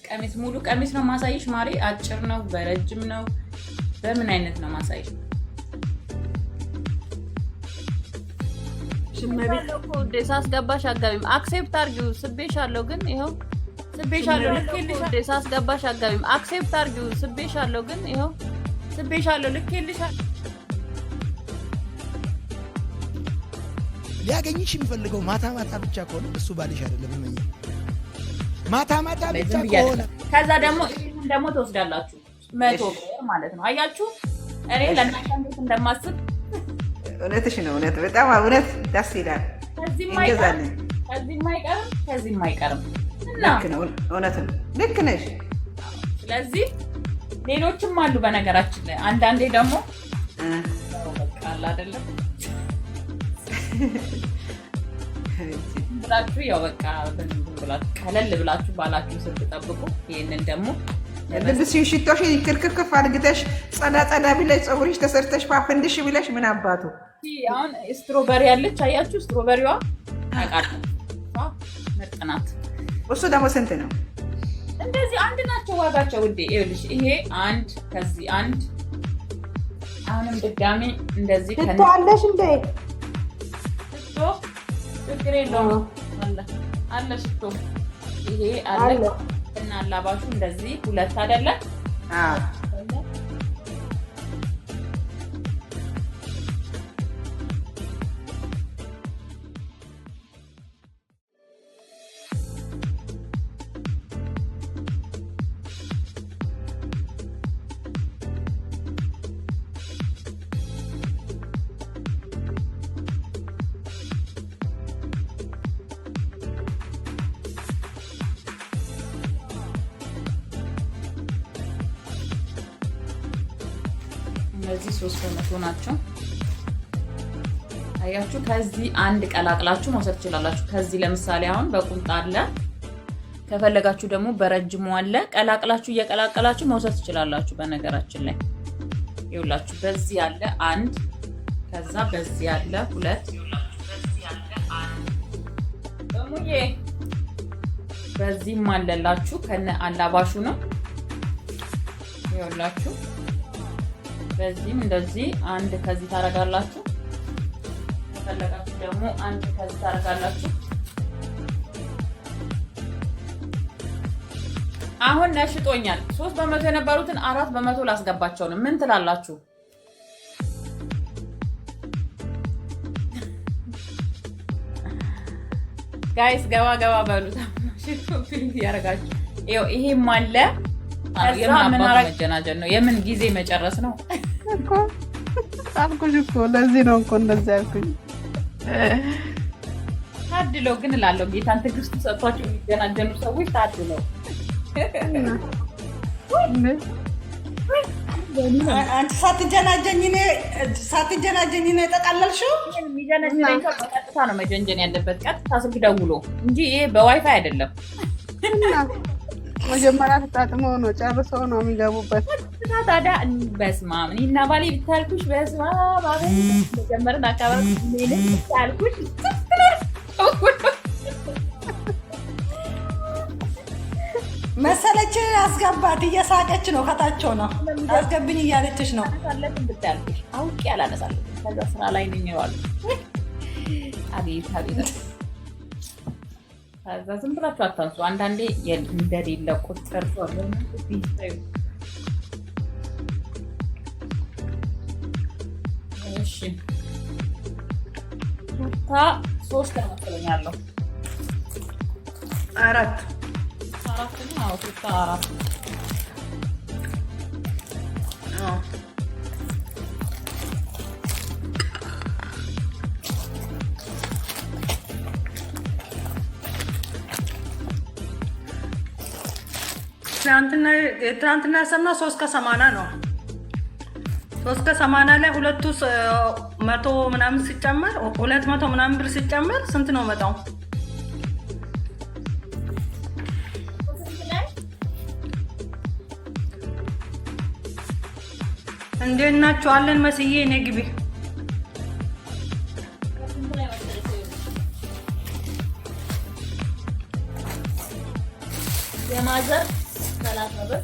ቀሚስ ሙሉ ቀሚስ ነው ማሳይሽ ማሪ። አጭር ነው በረጅም ነው በምን አይነት ነው ማሳይሽ? ሳስገባሽ አጋቢም አክሴፕት አርጊው ስቤሻለሁ። ግን ይኸው ስቤሻለሁ ልኬልሻለሁ። ሳስገባሽ አጋቢም አክሴፕት አርጊው ስቤሻለሁ። ግን ይኸው ስቤሻለሁ ልኬልሻለሁ። ሊያገኝሽ የሚፈልገው ማታ ብቻ ከሆነ እሱ ባልሽ አይደለም እመኝ። ማታ ብቻ ከሆነ ከዛ ደግሞ ትወስዳላችሁ 100 ብር ማለት ነው። አያችሁ እኔ ለእናንተ እንዴት እንደማስብ። እውነትሽ ነው። እውነት በጣም እውነት ደስ ይላል። ከዚህም አይቀርም እና ልክ ነው። እውነት ነው። ልክ ነሽ። ስለዚህ ሌሎችም አሉ በነገራችን ላይ አንዳንዴ ደግሞ በቃ አለ አይደለም ብላችሁ ያው በቃ ብላችሁ ቀለል ብላችሁ ባላችሁ ስትጠብቁ ይሄንን ደግሞ ልብስሽን ሽቶሽን ክርክፍ አድርገሽ ጸዳ ብለሽ ፀጉርሽ ተሰርተሽ ፋፈንድሽ ብለሽ ምን አባቱ አሁን ስትሮበሪ ያለች አያችሁ ስትሮበሪዋ አቃታ ምርጥ ናት። እሱ ደግሞ ስንት ነው? እንደዚህ አንድ ናቸው ዋጋቸው ውዴ። ይኸውልሽ ይሄ አንድ ከዚህ አንድ አሁንም ድጋሚ እንደዚህ ከነአለሽ እንደ ሽቶ ችግር የለውም አለ ሽቶ ይሄ አለ እና አላባሹ እንደዚህ ሁለት አይደለ? አዎ እነዚህ 300 ናቸው። አያችሁ ከዚህ አንድ ቀላቅላችሁ መውሰድ ትችላላችሁ። ከዚህ ለምሳሌ አሁን በቁምጣ አለ፣ ከፈለጋችሁ ደግሞ በረጅሙ አለ። ቀላቅላችሁ እየቀላቀላችሁ መውሰድ ትችላላችሁ። በነገራችን ላይ ይኸውላችሁ በዚህ አለ አንድ፣ ከዛ በዚህ አለ ሁለት፣ ይኸውላችሁ በዚህ አለ አንድ በሙዬ በዚህም አለላችሁ ከነ አላባሹ ነው። ይኸውላችሁ በዚህም እንደዚህ አንድ ከዚህ ታረጋላችሁ። ከፈለጋችሁ ደግሞ አንድ ከዚህ ታረጋላችሁ። አሁን ነሽጦኛል። 3% የነበሩትን 4% ላስገባቸው ነው። ምን ትላላችሁ? ጋይስ ገባ በሉት። ያረጋችሁ ይሄም አለ። የምን መጀናጀን ነው? የምን ጊዜ መጨረስ ነው እኮ አልኩሽ እኮ። ለዚህ ነው እኮ እንደዚህ ያልኩኝ። ታድለው ግን እላለሁ ጌታን ትዕግስት ሰጥቷቸው የሚጀናጀኑ ሰዎች ታድለው። አንቺ ሳትጀናጀኝ ነው የጠቃለልሽው። የሚጀናጀነኝ ሰው በቀጥታ ነው መጀንጀን ያለበት፣ ቀጥታ ስልክ ደውሎ እንጂ ይሄ በዋይፋይ አይደለም። መጀመሪያ ተጣጥመው ነው ጨርሰው ነው የሚገቡበት። ታዲያ በስመ አብ እና ባሌ ብታልኩሽ በስመ አብ መጀመሪያ አካባቢ ምን ብታልኩሽ መሰለች አስገባት። እየሳቀች ነው ከታቸው ነው አስገብኝ እያለችሽ ነው። አለትን ብታልኩሽ አውቄ አላነሳለሁ። ከዛ ስራ ላይ ነኝ ይዋሉ አቤት ከዛ ዝም ብላችሁ አታንሱ። አንዳንዴ እንደሌለ ቁጥር ነው ቢስጠዩ። እሺ ታ 3 ተመሰለኛለሁ። 4 ነው። አዎ 4 ትናንትና ያሰብነው 380 ነው። 380 ላይ ሁለቱ 100 ምናምን ሲጨመር 200 ምናምን ብር ሲጨመር ስንት ነው መጣው? እንዴት ናችሁ? አለን መስዬ እኔ ግቢ የማዘር 30 ብር